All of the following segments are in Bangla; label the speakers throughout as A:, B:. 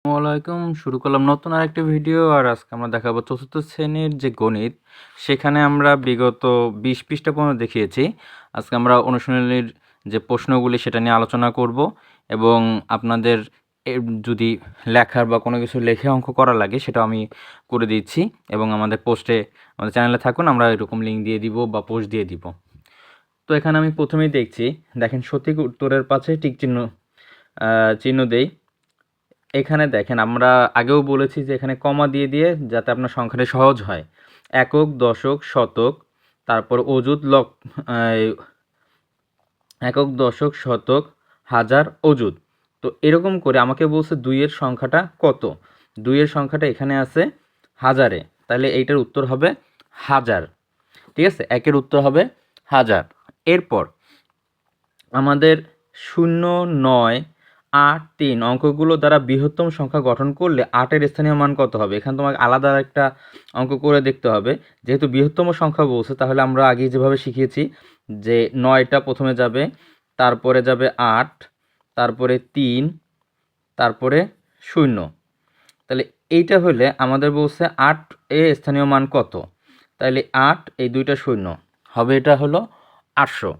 A: আসসালামাইকুম। শুরু করলাম নতুন আরেকটি ভিডিও। আর আজকে আমরা দেখাবো চতুর্থ শ্রেণীর যে গণিত, সেখানে আমরা বিগত 20 পৃষ্ঠা পর্যন্ত দেখিয়েছি। আজকে আমরা অনুশীলনীর যে প্রশ্নগুলি সেটা নিয়ে আলোচনা করব এবং আপনাদের যদি লেখার বা কোনো কিছু লেখে অঙ্ক করা লাগে সেটা আমি করে দিচ্ছি এবং আমাদের পোস্টে আমাদের চ্যানেলে থাকুন, আমরা এরকম লিঙ্ক দিয়ে দিব বা পোস্ট দিয়ে দিব। তো এখানে আমি প্রথমেই দেখেন সঠিক উত্তরের পাশে টিক চিহ্ন দেই। এখানে দেখেন আমরা আগেও বলেছি যে এখানে কমা দিয়ে দিয়ে যাতে আপনার সংখ্যাটা সহজ হয়। একক, দশক, শতক, তারপর অযুত, একক, দশক, শতক, হাজার, অযুত। তো এরকম করে আমাকে বলছে দুইয়ের সংখ্যাটা কত। দুইয়ের সংখ্যাটা এখানে আছে হাজারে, তাহলে এইটার উত্তর হবে হাজার। ঠিক আছে, একের উত্তর হবে হাজার। এরপর আমাদের 0, 9, 8, 3 অঙ্কগুলো দ্বারা বৃহত্তম সংখ্যা গঠন করলে 8-এর স্থানীয় মান কত হবে। এখানে তোমাকে আলাদা একটা অঙ্ক করে দেখতে হবে। যেহেতু বৃহত্তম সংখ্যা বলছে, তাহলে আমরা আগে যেভাবে শিখিয়েছি যে 9টা প্রথমে যাবে, তারপরে যাবে 8, তারপরে 3, তারপরে 0। তাহলে এইটা হলে আমাদের বলছে 8 এ স্থানীয় মান কত, তাহলে 8 এই দুইটা 0 হবে, এটা হলো 800।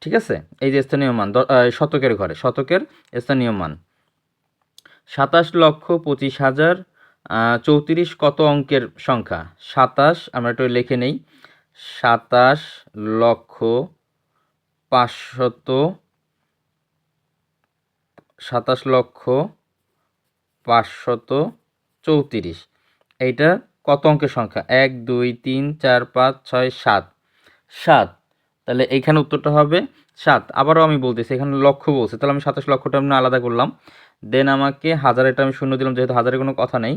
A: ঠিক আছে, এই যে স্থানীয় মান শতকের ঘরে, শতকের স্থানীয় মান 27,25,034 কত অঙ্কের সংখ্যা। 27, আমরা একটু লিখে নেই, 27,534। এইটা কত অঙ্কের সংখ্যা? 1, 2, 3, 4, 5, 6, 7, 7। তাহলে এইখানে উত্তরটা হবে 7। আবারও আমি বলতেছি, এখানে লক্ষ বলছে, তাহলে আমি 27 লক্ষটা আমি আলাদা করলাম, দেন আমাকে হাজারেরটা আমি 0 দিলাম যেহেতু হাজারের কোনো কথা নেই,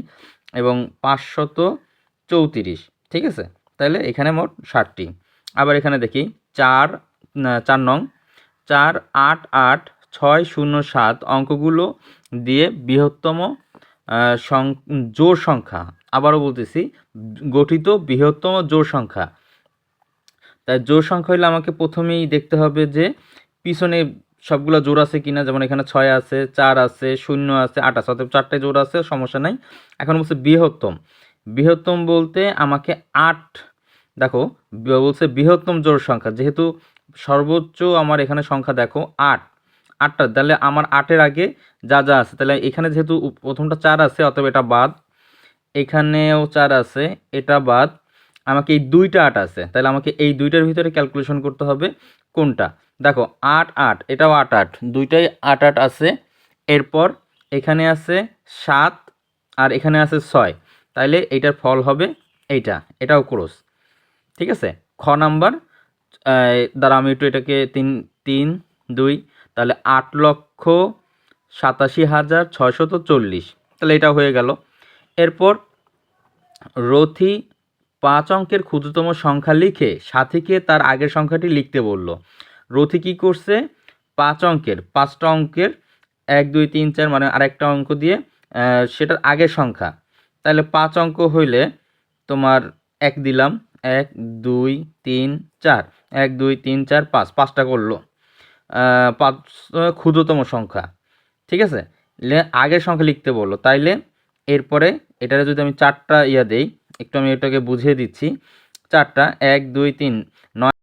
A: এবং 534। ঠিক আছে, তাহলে এখানে মোট 60টি। আবার এখানে দেখি 4 নং 4, 8, 8, 6, 0, 7 অঙ্কগুলো দিয়ে বৃহত্তম জোড় সংখ্যা, আবারও বলতেছি গঠিত বৃহত্তম জোড় সংখ্যা। তাই জোড় সংখ্যা হলে আমাকে প্রথমেই দেখতে হবে যে পিছনে সবগুলো জোড় আছে কিনা। যেমন এখানে 6 আছে, 4 আছে, 0 আছে, 8 আছে, অর্থাৎ 4টায় জোড় আছে, সমস্যা নাই। এখন বলছে বৃহত্তম। বৃহত্তম বলতে আমাকে 8, দেখো বলছে বৃহত্তম জোড় সংখ্যা, যেহেতু সর্বোচ্চ আমার এখানে সংখ্যা দেখো 8, 8টা, তাহলে আমার 8-এর আগে যা যা আছে, তাহলে এখানে যেহেতু প্রথমটা 4 আছে, অতএব এটা বাদ, এখানেও 4 আছে, এটা বাদ, আমাকে এই 2টা 8 আছে, তাহলে আমাকে এই 2টার ভিতরে ক্যালকুলেশন করতে হবে কোনটা। দেখো 8, 8, এটাও 8, 8, দুইটাই 8, 8 আছে। এরপর এখানে আছে 7 আর এখানে আছে 6, তাইলে এইটার ফল হবে এইটা, এটাও ক্রস। ঠিক আছে, খ নাম্বার দ্বারা আমি একটু এটাকে 3, 3, 2, তাহলে 8,87,640, তাহলে এটা হয়ে গেল। এরপর রথি 5 অঙ্কের ক্ষুদ্রতম সংখ্যা লিখে সাথীকে তার আগের সংখ্যাটি লিখতে বলল। রথি কি করছে, 5 অঙ্কের 5টা অঙ্কের 1, 2, 3, 4 মানে আরেকটা অঙ্ক দিয়ে সেটার আগের সংখ্যা, তাহলে 5 অঙ্ক হইলে তোমার 1 দিলাম, 1, 2, 3, 4, 1, 2, 3, 4, 5, 5টা করলো 5 ক্ষুদ্রতম সংখ্যা। ঠিক আছে, আগের সংখ্যা লিখতে বললো, তাইলে এরপরে এটারে যদি আমি 4টা দেই, একটু আমি এটাকে বুঝিয়ে দিচ্ছি। 4টা 1, 2, 3, 9।